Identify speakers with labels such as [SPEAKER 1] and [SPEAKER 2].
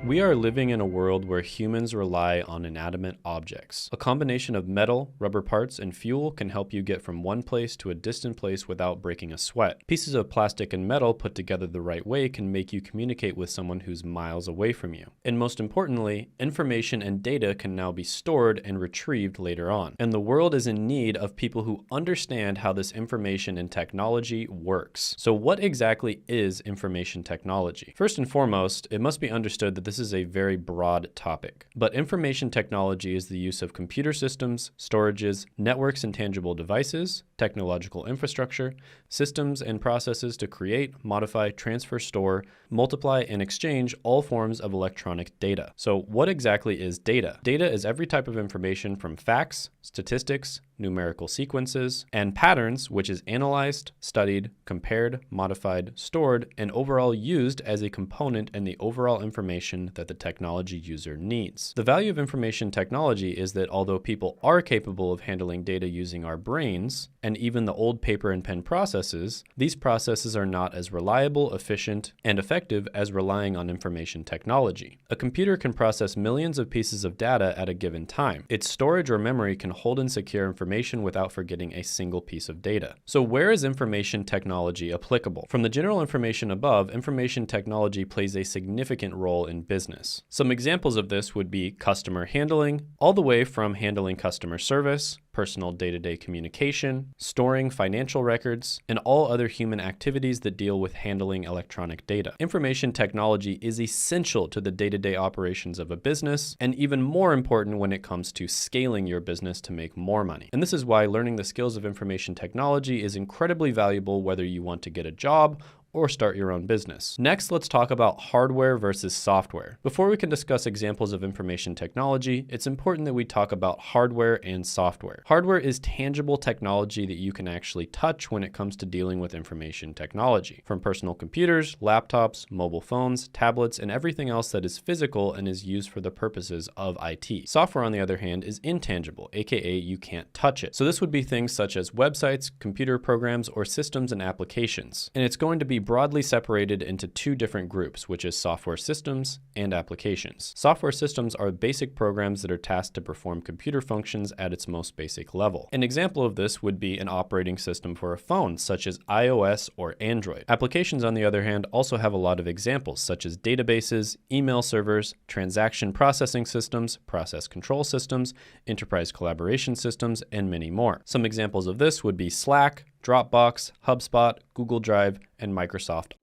[SPEAKER 1] We are living in a world where humans rely on inanimate objects. A combination of metal, rubber parts, and fuel can help you get from one place to a distant place without breaking a sweat. Pieces of plastic and metal put together the right way can make you communicate with someone who's miles away from you. And most importantly, information and data can now be stored and retrieved later on. And the world is in need of people who understand how this information and technology works. So what exactly is information technology? First and foremost, it must be understood that this is a very broad topic. But information technology is the use of computer systems, storages, networks and tangible devices, technological infrastructure, systems and processes to create, modify, transfer, store, multiply, and exchange all forms of electronic data. So what exactly is data? Data is every type of information from facts, statistics, numerical sequences, and patterns, which is analyzed, studied, compared, modified, stored, and overall used as a component in the overall information that the technology user needs. The value of information technology is that although people are capable of handling data using our brains, and even the old paper and pen processes, these processes are not as reliable, efficient, and effective as relying on information technology. A computer can process millions of pieces of data at a given time. Its storage or memory can hold and secure information without forgetting a single piece of data. So where is information technology applicable? From the general information above, information technology plays a significant role in business. Some examples of this would be customer handling, all the way from handling customer service, personal day-to-day communication, storing financial records, and all other human activities that deal with handling electronic data. Information technology is essential to the day-to-day operations of a business, and even more important when it comes to scaling your business to make more money. And this is why learning the skills of information technology is incredibly valuable whether you want to get a job or start your own business. Next, let's talk about hardware versus software. Before we can discuss examples of information technology, it's important that we talk about hardware and software. Hardware is tangible technology that you can actually touch when it comes to dealing with information technology. From personal computers, laptops, mobile phones, tablets, and everything else that is physical and is used for the purposes of IT. Software, on the other hand, is intangible, aka you can't touch it. So this would be things such as websites, computer programs, or systems and applications. And it's going to be broadly separated into two different groups, which is software systems and applications. Software systems are basic programs that are tasked to perform computer functions at its most basic level. An example of this would be an operating system for a phone, such as iOS or Android. Applications, on the other hand, also have a lot of examples, such as databases, email servers, transaction processing systems, process control systems, enterprise collaboration systems, and many more. Some examples of this would be Slack, Dropbox, HubSpot, Google Drive, and Microsoft